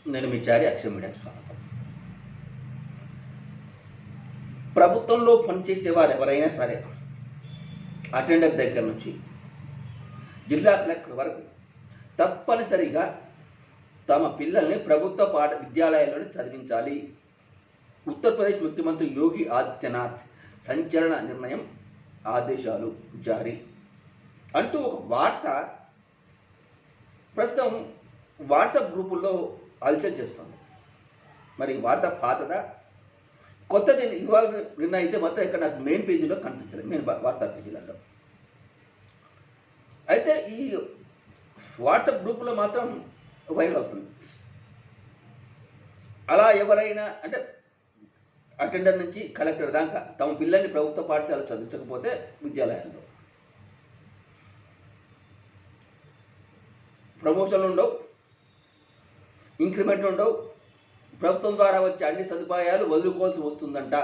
నేను మీ చారి అక్షయ మీడియాకి స్వాగతం. ప్రభుత్వంలో పనిచేసేవారు ఎవరైనా సరే అటెండర్ దగ్గర నుంచి జిల్లా కలెక్టర్ వరకు తప్పనిసరిగా తమ పిల్లల్ని ప్రభుత్వ విద్యాలయాల్లోనే చదివించాలి. ఉత్తరప్రదేశ్ ముఖ్యమంత్రి యోగి ఆదిత్యనాథ్ సంచలన నిర్ణయం, ఆదేశాలు జారీ అంటూ ఒక వార్త ప్రస్తుతం వాట్సాప్ గ్రూపుల్లో హల్చల్ చేస్తుంది. మరి వార్త పాతదా కొత్తది ఇవాళ నిన్న అయితే మాత్రం ఇక్కడ నాకు మెయిన్ పేజీలో కనిపించలేదు, మెయిన్ వార్తా పేజీలలో. అయితే ఈ వాట్సాప్ గ్రూపులో మాత్రం వైరల్ అవుతుంది. అలా ఎవరైనా అంటే అటెండర్ నుంచి కలెక్టర్ దాకా తమ పిల్లల్ని ప్రభుత్వ పాఠశాల చదివించకపోతే విద్యాలయాల్లో ప్రమోషన్లు ఉండవు, ఇంక్రిమెంట్ ఉండవు, ప్రభుత్వం ద్వారా వచ్చే అన్ని సదుపాయాలు వదులుకోవాల్సి వస్తుందంట.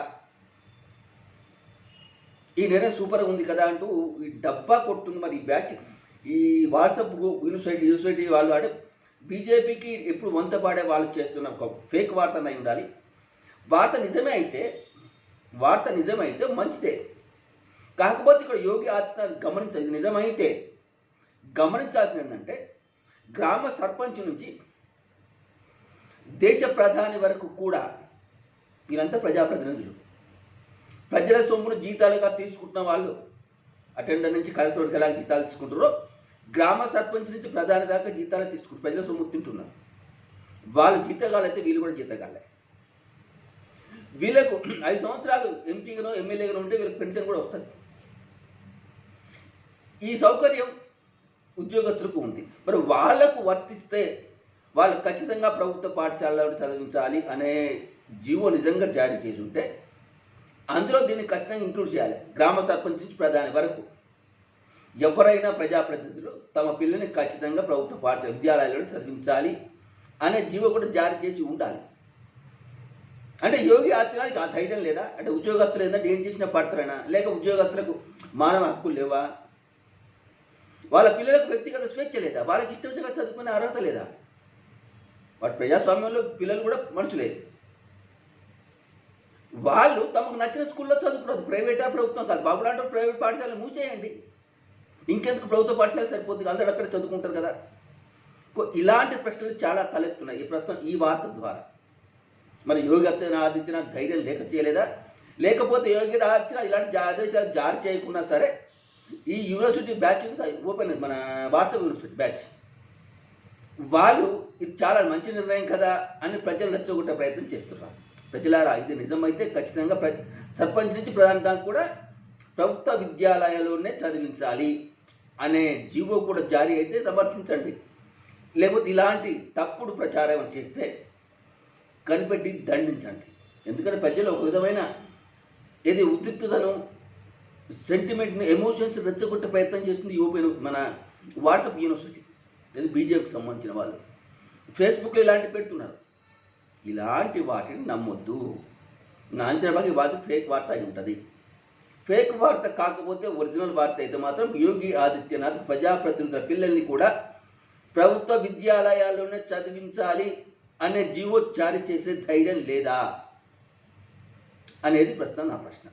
ఈ నిర్ణయం సూపర్గా ఉంది కదా అంటూ ఈ డబ్బా కొట్టుంది. మరి ఈ బ్యాచ్ ఈ వాట్సాప్ యూనివర్సిటీ వాళ్ళు అంటే బీజేపీకి ఎప్పుడు వంత పాడే వాళ్ళు చేస్తున్న ఒక ఫేక్ వార్త అయి ఉండాలి. వార్త నిజమైతే మంచిదే. కాకపోతే ఇక్కడ యోగి ఆదిత్యనాథ్ గమనించాల్సింది ఏంటంటే గ్రామ సర్పంచ్ నుంచి దేశ ప్రధాని వరకు కూడా వీళ్ళంతా ప్రజాప్రతినిధులు. ప్రజల సొమ్మును జీతాలుగా తీసుకుంటున్న వాళ్ళు అటెండర్ నుంచి కలెక్టర్కి ఎలా జీతాలు తీసుకుంటారో గ్రామ సర్పంచ్ నుంచి ప్రధాని దాకా జీతాలు తీసుకుంటారు. ప్రజల సొమ్ము తింటున్నారు. వాళ్ళు జీతగాళ్ళు అయితే వీళ్ళు కూడా జీతగాళ్ళే. వీళ్ళకు 5 సంవత్సరాలు ఎంపీగానో ఎమ్మెల్యేగానో ఉంటే వీళ్ళకి పెన్షన్ కూడా వస్తుంది. ఈ సౌకర్యం ఉద్యోగస్తులకు ఉంది. మరి వాళ్లకు వర్తిస్తే వాళ్ళు ఖచ్చితంగా ప్రభుత్వ పాఠశాలలో చదివించాలి అనే జీవో నిజంగా జారీ చేసి ఉంటే అందులో దీన్ని ఖచ్చితంగా ఇంక్లూడ్ చేయాలి. గ్రామ సర్పంచ్ నుంచి ప్రధాని వరకు ఎవరైనా ప్రజాప్రతినిధులు తమ పిల్లల్ని ఖచ్చితంగా ప్రభుత్వ పాఠశాల విద్యాలయాలను చదివించాలి అనే జీవో కూడా జారీ చేసి ఉండాలి. అంటే యోగి ఆదిత్యనాథ్కి ఆ ధైర్యం లేదా? అంటే ఉద్యోగస్తులు ఏంటంటే ఏం చేసినా పడతారైనా, లేక ఉద్యోగస్తులకు మానవ హక్కులు లేవా? వాళ్ళ పిల్లలకు వ్యక్తిగత స్వేచ్ఛ లేదా? వాళ్ళకి ఇష్టం వచ్చిన చదువుకునే అర్హత లేదా? వాటి ప్రజాస్వామ్యంలో పిల్లలు కూడా మనుషులే. వాళ్ళు తమకు నచ్చిన స్కూల్లో చదువుకోవద్దు. ప్రైవేటా ప్రభుత్వం కాదు. బాబు లాంటి ప్రైవేట్ పాఠశాలలు మూసేయండి. ఇంకెందుకు ప్రభుత్వ పాఠశాల సరిపోతుంది, అందరూ అక్కడ చదువుకుంటారు కదా. ఇలాంటి ప్రశ్నలు చాలా తలెత్తున్నాయి ఈ ప్రస్తుతం ఈ వార్త ద్వారా. మరి యోగి ఆదిత్యనాథ్ ధైర్యం లేక చేయలేదా? లేకపోతే యోగి ఆదిత్యనాథ్ ఇలాంటి ఆదేశాలు జారీ చేయకున్నా సరే ఈ యూనివర్సిటీ బ్యాచ్ ఓపెన్ మన వాట్సాప్ యూనివర్సిటీ బ్యాచ్ వాళ్ళు ఇది చాలా మంచి నిర్ణయం కదా అని ప్రజలు రెచ్చగొట్టే ప్రయత్నం చేస్తున్నారు. ప్రజలారా, ఇది నిజమైతే ఖచ్చితంగా సర్పంచ్ నుంచి ప్రధాని దాకా కూడా ప్రభుత్వ విద్యాలయాల్లోనే చదివించాలి అనే జీవో కూడా జారీ అయితే సమర్థించండి. లేకపోతే ఇలాంటి తప్పుడు ప్రచారం చేస్తే కనిపెట్టి దండించండి. ఎందుకంటే ప్రజలు ఒక విధమైన ఏది ఉద్రిక్తతను, సెంటిమెంట్ని, ఎమోషన్స్ రెచ్చగొట్టే ప్రయత్నం చేస్తుంది మన వాట్సాప్ యూనివర్సిటీ. ఇది బీజేపీకి సంబంధించిన వాళ్ళు ఫేస్బుక్లో ఇలాంటి పెడుతున్నారు. ఇలాంటి వాటిని నమ్మొద్దు. నా అంచనా బాగా వాటి ఫేక్ వార్త అయి ఉంటుంది. ఫేక్ వార్త కాకపోతే ఒరిజినల్ వార్త అయితే మాత్రం యోగి ఆదిత్యనాథ్ ప్రజాప్రతినిధుల పిల్లల్ని కూడా ప్రభుత్వ విద్యాలయాల్లోనే చదివించాలి అనే జీవో జారీ చేసే ధైర్యం లేదా అనేది ప్రస్తుతం నా ప్రశ్న.